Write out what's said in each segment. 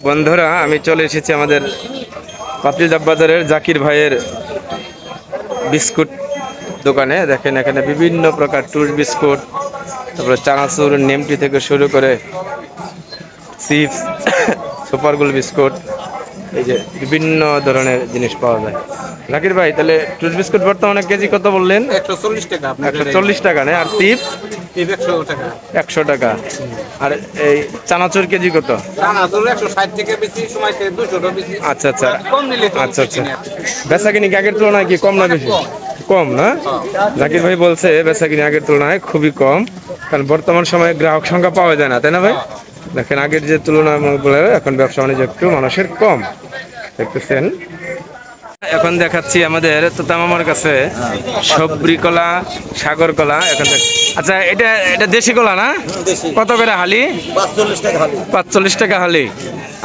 বন্ধুরা আমি চলে এসেছি আমাদের পাতিলদাব বাজারের জাকির ভাইয়ের বিস্কুট দোকানে। দেখেন এখানে বিভিন্ন প্রকার টুস বিস্কুট, তারপরে চানাচুর, নেমটি থেকে শুরু করে চিপস, সুপারগুল বিস্কুট, এই যে বিভিন্ন ধরনের জিনিস পাওয়া যায়। জাকির ভাই, তাহলে টুস বিস্কুট বর্তমানে কেজি কত বললেন? 140 টাকা। 140 টাকা নেই, আর চিপস 100 টাকা। 100 টাকা। আর এই চানাচুর কেজি কত? চানাচুর 160 টাকা বেশি, সময়তে 200 টাকা বেশি। আচ্ছা আচ্ছা কম নিলে তো আচ্ছা আচ্ছা। বেচা কিনি আগের তুলনায় কি কম না বেশি? কম না? জাকির ভাই বলছে বেচা কিনি আগের তুলনায় খুবই কম, কারণ বর্তমান সময়ে গ্রাহক সংখ্যা পাওয়া যায় না, তাই না ভাই? দেখেন আগের যে তুলনায় এখন ব্যবসা বাণিজ্য একটু মানুষের কম দেখতেছেন। এখন দেখাচ্ছি আমাদের তোতা মামার কাছে সবরি কলা, সাগর কলা। এখন আচ্ছা, এটা এটা দেশি কলা না? কত করে হালি? 45 টাকা হালি। 45 টাকা হালি।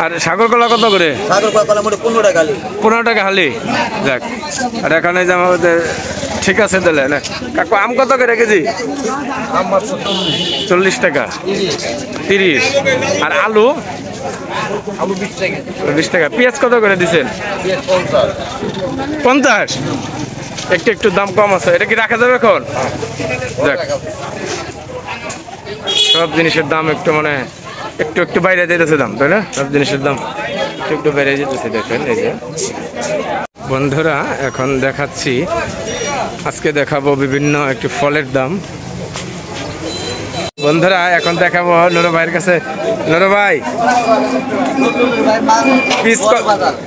আর সাগর কলা কত করে? সাগর কলা মোটে 15 টাকা হালি। 15 টাকা হালি। যাক, আর এখানে যে আমাদের ঠিক আছে তাহলে না কাকু, আম কত করে কেজি? আমার 40 টাকা, 30। আর আলু? আলু 20 টাকা। 20 টাকা। পেঁয়াজ কত করে দিচ্ছেন? 50। একটু একটু দাম কম আছে, এটা কি রাখা যাবে এখন? যাক, সব জিনিসের দাম একটু মানে একটু একটু বাইরে যেতেছে দাম, তাই না? সব জিনিসের দাম একটু একটু বাইরে যেতেছে। দেখেন এই যে বন্ধুরা, এখন দেখাচ্ছি, আজকে দেখাবো বিভিন্ন একটু ফলের দাম। বন্ধুরা এখন দেখাবো নুরু ভাইয়ের কাছে। নুরু ভাই,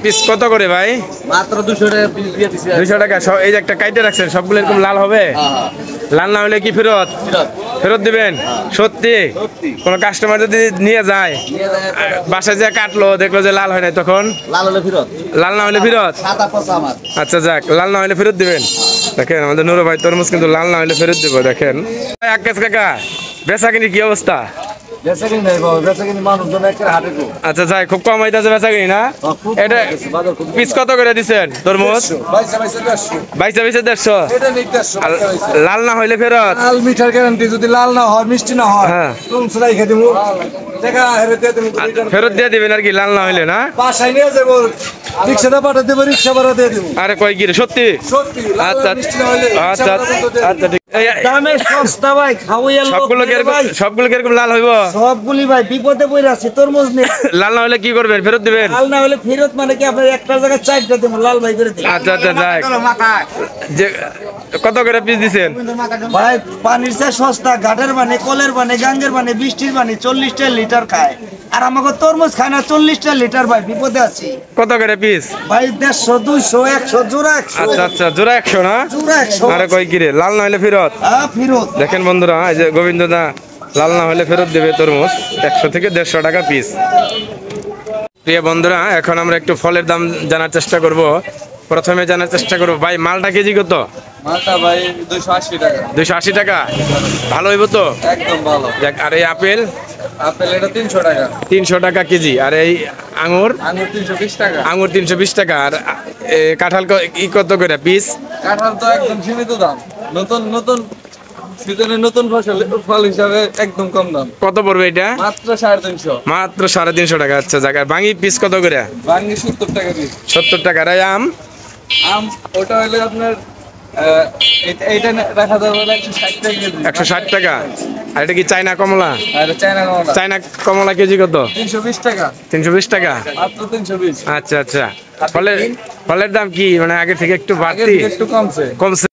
পিস কত করে ভাই? মাত্র 200 টাকা পিস দিয়ে দিছি। 200 টাকা। এই যে একটা কাইটে রাখছেন, সবগুলো এরকম লাল হবে? লাল না হলে কি ফেরত? ফেরত দিবেন? সত্যি? কোনো কাস্টমার যদি নিয়ে যায়, বাসায় যে কাটলো দেখলো যে লাল হয় নাই, তখন? লাল হলে ফেরত। লাল না হলে ফেরত? সাদা পচা আমার। আচ্ছা যাক, লাল না হলে ফেরত দিবেন। দেখেন আমাদের নুরু ভাই তরমুজ কিন্তু লাল না হলে ফেরত দিব। দেখেন আকাশ কাকা, বেচা কিনি কি অবস্থা? বেচা কিনি নাই বাবা, বেচা কিনি মানুষজন একটা হাটে তো। আচ্ছা যাই, খুব কম হইতাছে বেচা কিনি না? এটা পিস কত করে দিচ্ছেন তরমুজ? 22 150। এটা নেই 150। আর লাল না হইলে ফেরত? লাল মিঠার গ্যারান্টি, যদি লাল না হয়, মিষ্টি না হয়, হ্যাঁ, তুমি সেটাই খেয়ে দিমু। টাকা হেরে দিয়ে দিমু। ফেরত দিয়ে দিবেন আর কি, লাল না হইলে না? বাসায় নিয়ে যাবো, রিক্সাটা পাঠিয়ে দেবো, রিক্সা ভাড়া দিয়ে দিবো। আরে কয় কি রে, সত্যি? সত্যি লাল আচ্ছা মিষ্টি না হলে আচ্ছা আচ্ছা ঠিক। দামে সস্তা ভাই, খাওয়াইয়া লোক সবগুলো কিরকম লাল হইব? সবগুলি ভাই বিপদে পড়ে আছে। তরমুজ নেই, লাল না হলে কি করবেন? ফেরত দিবেন? লাল না হলে ফেরত মানে কি, আপনার একটার জায়গায় 4টা দেবো, লাল ভাই করে দিন। আচ্ছা আচ্ছা যাই, যে কত করে পিস দিচ্ছেন? ভাই পানির চা সস্তা, ঘাটের মানে, কলের মানে, গাঙ্গের মানে, বৃষ্টির মানে 40টা লিটার খায়, আর আমাকে তরমুজ খায় না 40টা লিটার। ভাই বিপদে আছি। কত করে পিস? ভাই 150, 200, 100, জোড়া 100। আচ্ছা আচ্ছা, জোড়া 100 না? জোড়া 100। আরে কয় কি রে, লাল না হলে ফেরত? হ্যাঁ ফেরত। দেখেন বন্ধুরা, এই যে গোবিন্দদা লাল না হলে ফেরত দেবে তরমুজ 100 থেকে 150 টাকা পিস। প্রিয় বন্ধুরা, এখন আমরা একটু ফলের দাম জানার চেষ্টা করব। প্রথমে জানার চেষ্টা করব ভাই, মালটা কেজি কত? মালটা ভাই 280 টাকা। 280 টাকা। ভালো হইব তো? একদম ভালো। দেখ, আর এই আপেল? আপেল এটা 300 টাকা। 300 টাকা কেজি। আর এই আঙুর? আঙুর 320 টাকা। আঙুর 320 টাকা। আর কাঁঠাল কত করে পিস? কাঁঠাল তো একদম সীমিত দাম, নতুন নতুন সিজনের নতুন ফল হিসাবে একদম কম দাম। কত পড়বে এটা? মাত্র 350। মাত্র 350 টাকা। আচ্ছা জায়গা। বাঙি পিস কত করে? বাঙ্গি 70 টাকা পিস। 70 টাকা। আর এই আম? আম ওটা হলে আপনার এইটা রাখা যাবে 160 টাকা কেজি। 160 টাকা। আর এটা কি চায়না কমলা? আর চায়না কমলা? চায়না কমলা কেজি কত? 320 টাকা। 320 টাকা। মাত্র 320। আচ্ছা আচ্ছা। ফলের দাম কি মানে আগে থেকে একটু বাড়তি? একটু কমছে। কমছে।